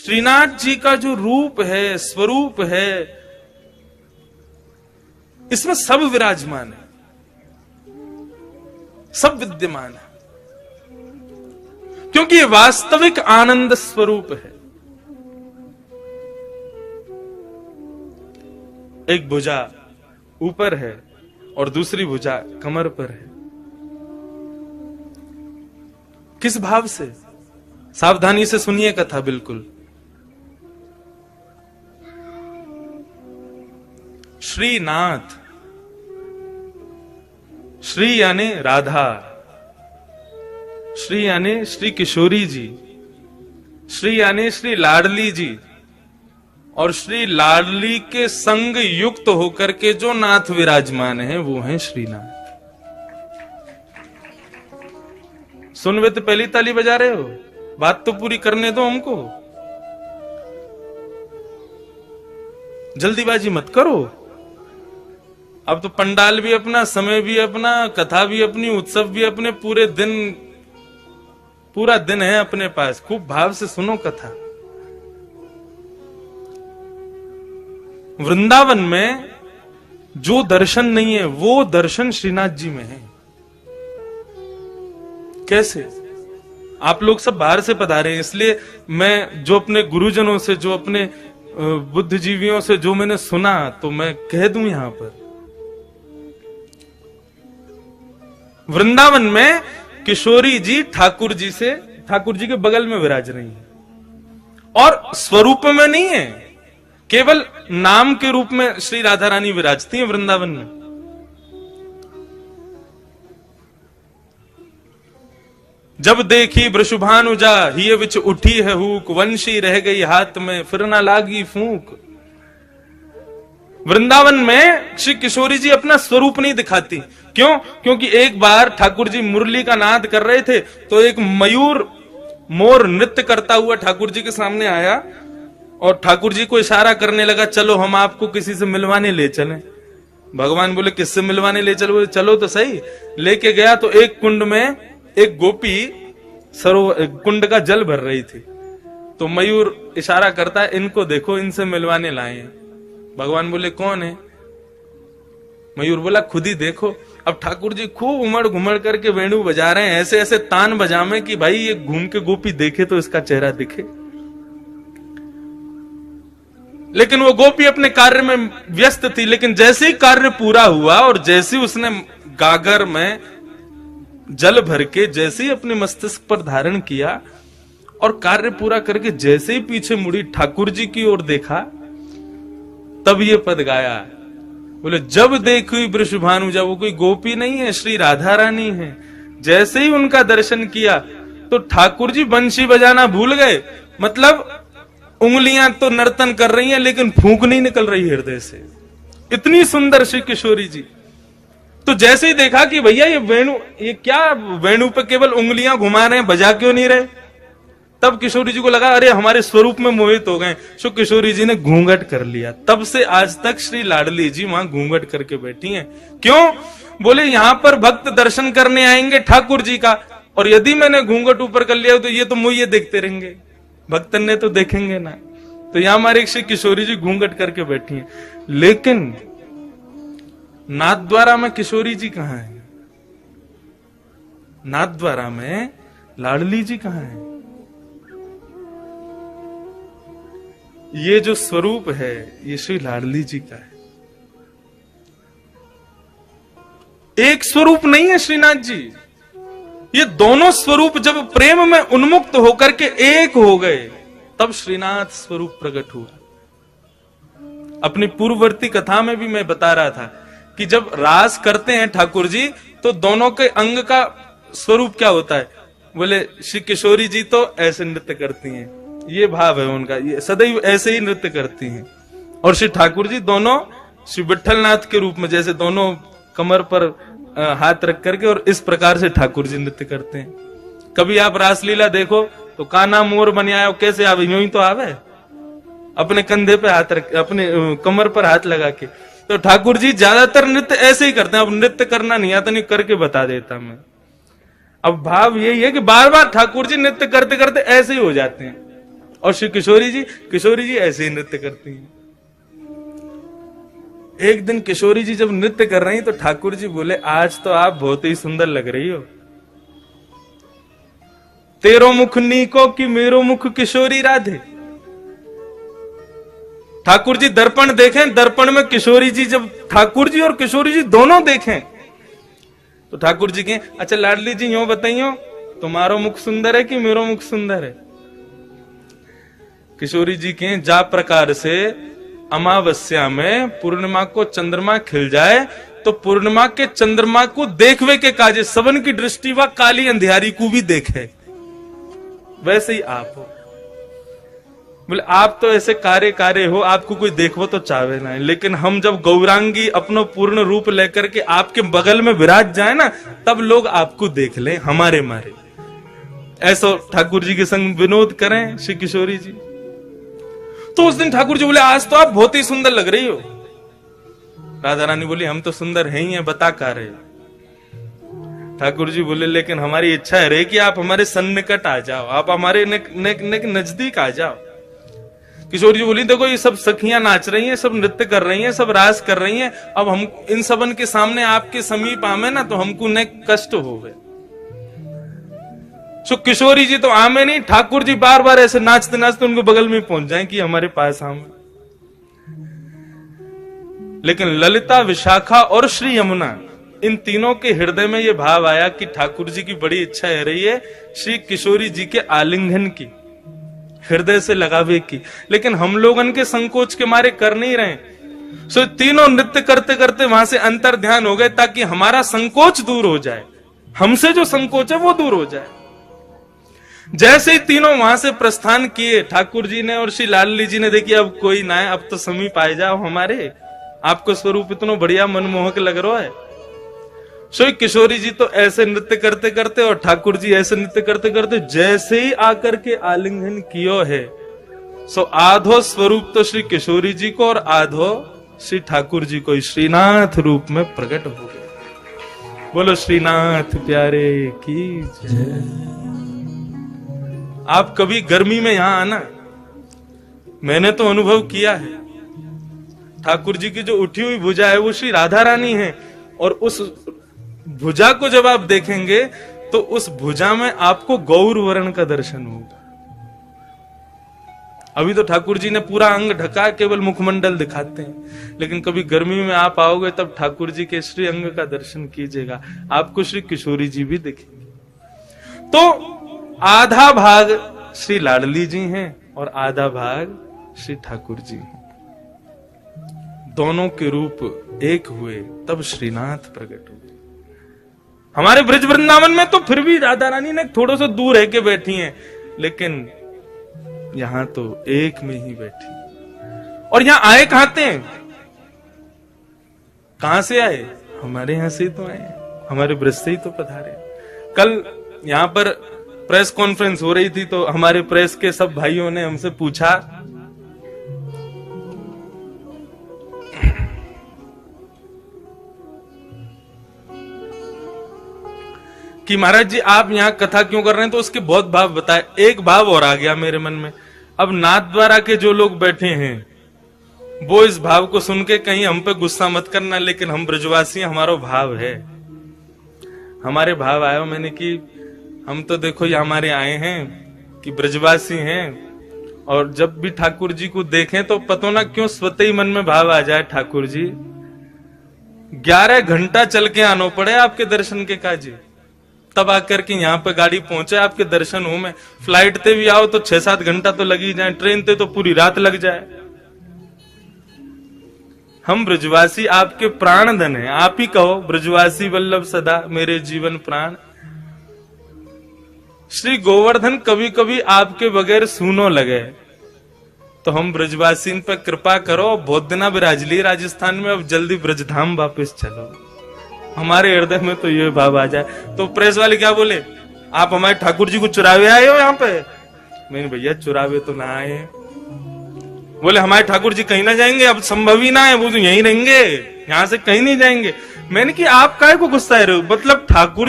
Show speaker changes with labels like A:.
A: श्रीनाथ जी का जो रूप है, स्वरूप है, इसमें सब विराजमान है, सब विद्यमान है, क्योंकि ये वास्तविक आनंद स्वरूप है। एक भुजा ऊपर है और दूसरी भुजा कमर पर है। किस भाव से? सावधानी से सुनिए कथा बिल्कुल। श्रीनाथ, श्री यानी राधा, श्री यानी श्री किशोरी जी, श्री यानी श्री लाडली जी, और श्री लाडली के संग युक्त होकर के जो नाथ विराजमान हैं वो हैं श्रीनाथ। सुनवे तो पहली ताली बजा रहे हो, बात तो पूरी करने दो हमको, जल्दीबाजी मत करो। अब तो पंडाल भी अपना, समय भी अपना, कथा भी अपनी, उत्सव भी अपने, पूरा दिन है अपने पास। खूब भाव से सुनो कथा। वृंदावन में जो दर्शन नहीं है वो दर्शन श्रीनाथ जी में है। कैसे? आप लोग सब बाहर से पधारे हैं, इसलिए मैं जो अपने गुरुजनों से, जो अपने बुद्धिजीवियों से जो मैंने सुना तो मैं कह दूं यहां पर। वृंदावन में किशोरी जी ठाकुर जी के बगल में विराज रही है, और स्वरूप में नहीं है, केवल नाम के रूप में श्री राधा रानी विराजती है वृंदावन में। जब देखी वृषभानुजा हिय विच उठी है हूक, वंशी रह गई हाथ में फिर ना लागी फूंक। वृंदावन में श्री किशोरी जी अपना स्वरूप नहीं दिखाती। क्यों? क्योंकि एक बार ठाकुर जी मुरली का नाद कर रहे थे तो एक मयूर मोर नृत्य करता हुआ ठाकुर जी के सामने आया और ठाकुर जी को इशारा करने लगा, चलो हम आपको किसी से मिलवाने ले चलें। भगवान बोले किससे मिलवाने ले चलो? बोले चलो तो सही। लेके गया तो एक कुंड में एक गोपी कुंड का जल भर रही थी, तो मयूर इशारा करता है, इनको देखो, इनसे मिलवाने लाए हैं। भगवान बोले कौन है? मयूर बोला खुद ही देखो। अब ठाकुर जी खूब उमड़ घुमड़ करके वेणु बजा रहे हैं, ऐसे ऐसे तान बजावे कि भाई ये घूम के गोपी देखे तो इसका चेहरा दिखे। लेकिन वो गोपी अपने कार्य में व्यस्त थी। लेकिन जैसे ही कार्य पूरा हुआ और जैसे ही उसने गागर में जल भर के जैसे ही अपने मस्तिष्क पर धारण किया और कार्य पूरा करके जैसे ही पीछे मुड़ी ठाकुर जी की ओर देखा, तब ये पद गाया। बोले जब देखी वृषभानुजा, वो कोई गोपी नहीं है, श्री राधा रानी है। जैसे ही उनका दर्शन किया तो ठाकुर जी बंशी बजाना भूल गए। मतलब उंगलियां तो नर्तन कर रही हैं लेकिन फूंक नहीं निकल रही हृदय से, इतनी सुंदर श्री किशोरी जी। तो जैसे ही देखा कि भैया ये क्या वेणु पे केवल उंगलियां घुमा रहे हैं, बजा क्यों नहीं रहे, तब किशोरी जी को लगा अरे हमारे स्वरूप में मोहित हो गए। सो किशोरी जी ने घूंघट कर लिया। तब से आज तक श्री लाडली जी वहां घूंघट करके बैठी हैं। क्यों? बोले यहां पर भक्त दर्शन करने आएंगे ठाकुर जी का, और यदि मैंने घूंघट ऊपर कर लिया तो ये तो मुझे देखते रहेंगे, भक्तन ने तो देखेंगे ना। तो यहां हमारे श्री किशोरी जी घूंघट करके बैठी हैं। लेकिन नाथद्वारा में किशोरी जी कहां है? नाथद्वारा में लाडली जी कहां है? ये जो स्वरूप है ये श्री लाडली जी का है। एक स्वरूप नहीं है श्रीनाथ जी, ये दोनों स्वरूप जब प्रेम में उन्मुक्त होकर के एक हो गए तब श्रीनाथ स्वरूप प्रकट हुआ। अपनी पूर्ववर्ती कथा में भी मैं बता रहा था कि जब रास करते हैं ठाकुर जी तो दोनों के अंग का स्वरूप क्या होता है? बोले श्री किशोरी जी तो ऐसे नृत्य करती हैं, ये भाव है उनका, ये सदैव ऐसे ही नृत्य करती हैं। और श्री ठाकुर जी दोनों श्री विठलनाथ के रूप में जैसे दोनों कमर पर हाथ रख करके और इस प्रकार से ठाकुर जी नृत्य करते हैं। कभी आप रासलीला देखो तो काना मोर बन आयो, कैसे आवे? यूं ही तो आवे, अपने कंधे पे हाथ रख, अपने कमर पर हाथ लगा के। तो ठाकुर जी ज्यादातर नृत्य ऐसे ही करते हैं। अब नृत्य करना नहीं आता, नहीं करके बता देता मैं। अब भाव यही है कि बार बार ठाकुर जी नृत्य करते करते ऐसे ही हो जाते हैं। और श्री किशोरी जी ऐसे ही नृत्य करती हैं। एक दिन किशोरी जी जब नृत्य कर रही तो ठाकुर जी बोले, आज तो आप बहुत ही सुंदर लग रही हो। तेरो मुख नीको कि मेरो मुख किशोरी राधे। ठाकुर जी दर्पण देखें, दर्पण में किशोरी जी, जब ठाकुर जी और किशोरी जी दोनों देखें तो ठाकुर जी कहें, अच्छा लाडली जी यूं बताइयो, तुम्हारो मुख सुंदर है कि मेरो मुख सुंदर है? किशोरी जी कहें, जा प्रकार से अमावस्या में पूर्णिमा को चंद्रमा खिल जाए तो पूर्णिमा के चंद्रमा को देखवे के काजे सबन की दृष्टि व काली अंधियारी को भी देखे, वैसे ही आप हो। बोले आप तो ऐसे कार्य हो, आपको कोई देखो तो चाहे ना, लेकिन हम जब गौरांगी अपनो पूर्ण रूप लेकर के आपके बगल में विराज जाए ना, तब लोग आपको देख लें हमारे मारे। ऐसा ठाकुर जी के संग विनोद करें श्री किशोरी जी। तो उस दिन ठाकुर जी बोले, आज तो आप बहुत ही सुंदर लग रही हो। राधा रानी बोली, हम तो सुंदर हैं ही हैं, बता का रहे। ठाकुर जी बोले, लेकिन हमारी इच्छा है रे कि आप हमारे सन्निकट आ जाओ, आप हमारे नजदीक आ जाओ। किशोरी जी बोली, देखो ये सब सखियां नाच रही हैं, सब नृत्य कर रही हैं, सब रास कर रही हैं, अब हम इन सबन के सामने आपके समीप आवे ना तो हमको न कष्ट होवे। सो किशोरी जी तो आमे नहीं, ठाकुर जी बार बार ऐसे नाचते नाचते उनके बगल में पहुंच जाएं कि हमारे पास आवे। लेकिन ललिता, विशाखा और श्री यमुना, इन तीनों के हृदय में यह भाव आया कि ठाकुर जी की बड़ी इच्छा है रही है श्री किशोरी जी के आलिंगन की, हृदय से लगावे की, लेकिन हम लोग उनके संकोच के मारे कर नहीं रहे। सो तीनों नृत्य करते करते वहां से अंतर ध्यान हो गए ताकि हमारा संकोच दूर हो जाए, हमसे जो संकोच है वो दूर हो जाए। जैसे ही तीनों वहां से प्रस्थान किए, ठाकुर जी ने और श्री लाडली जी ने देखी अब कोई ना है, अब तो समीप आ जाओ हमारे, आपको स्वरूप इतना बढ़िया मनमोहक लग रहा है। सो किशोरी जी तो ऐसे नृत्य करते करते और ठाकुर जी ऐसे नृत्य करते करते जैसे ही आकर के आलिंगन कियो है, सो आधो स्वरूप तो श्री किशोरी जी को और आधो श्री ठाकुर जी को श्रीनाथ रूप में प्रकट हो गए। बोलो श्रीनाथ प्यारे की जय। आप कभी गर्मी में यहां आना, मैंने तो अनुभव किया है। ठाकुर जी की जो उठी हुई भुजा है वो श्री राधा रानी है, और उस भुजा को जब आप देखेंगे तो उस भुजा में आपको गौर वर्ण का दर्शन होगा। अभी तो ठाकुर जी ने पूरा अंग ढका, केवल मुखमंडल दिखाते हैं, लेकिन कभी गर्मी में आप आओगे तब ठाकुर जी के श्री अंग का दर्शन कीजिएगा, आपको श्री किशोरी जी भी दिखेंगे। तो आधा भाग श्री लाडली जी हैं और आधा भाग श्री ठाकुर जी हैं, दोनों के रूप एक हुए तब श्रीनाथ प्रकट हुए। हमारे ब्रज वृंदावन में तो फिर भी राधा रानी ने थोड़ा सा दूर रह के बैठी हैं, लेकिन यहां तो एक में ही बैठी। और यहां आए कहां थे, कहां से आए? हमारे यहां से ही तो आए, हमारे ब्रज से ही तो पधारे। कल यहां पर प्रेस कॉन्फ्रेंस हो रही थी तो हमारे प्रेस के सब भाइयों ने हमसे पूछा कि महाराज जी आप यहाँ कथा क्यों कर रहे हैं, तो उसके बहुत भाव बताए। एक भाव और आ गया मेरे मन में, अब नाथ द्वारा के जो लोग बैठे हैं वो इस भाव को सुन के कहीं हम पे गुस्सा मत करना, लेकिन हम ब्रजवासी हमारा भाव है, हमारे भाव आयो मैंने कि हम तो देखो ये हमारे आए हैं कि ब्रजवासी हैं, और जब भी ठाकुर जी को देखें तो पता ना क्यों स्वतः ही मन में भाव आ जाए, ठाकुर जी 11 घंटा चल के आना पड़े आपके दर्शन के काजी, तब आकर के यहाँ पे गाड़ी पहुंचे आपके दर्शन हो में। फ्लाइट ते भी आओ तो 6-7 घंटा तो लगी जाए, ट्रेन ते तो पूरी रात लग जाए। हम ब्रजवासी आपके प्राण धन है, आप ही कहो ब्रजवासी वल्लभ सदा मेरे जीवन प्राण। श्री गोवर्धन कभी कभी आपके बगैर सूनो लगे, तो हम ब्रजवासी इन पर कृपा करो, बहुत दिना विराज ली राजस्थान में, अब जल्दी ब्रजधाम वापस चलो। हमारे हृदय में तो ये भाव आ जाए। तो प्रेस वाले क्या बोले, आप हमारे ठाकुर जी को चुरावे आए हो यहाँ पे? मैंने भैया चुरावे तो ना आए। बोले हमारे ठाकुर जी कहीं ना जाएंगे, अब संभव ही ना है, वो तो यहीं रहेंगे, यहाँ से कहीं नहीं जाएंगे। मैंने कि आप काहे को गुस्सा रहे हो, मतलब ठाकुर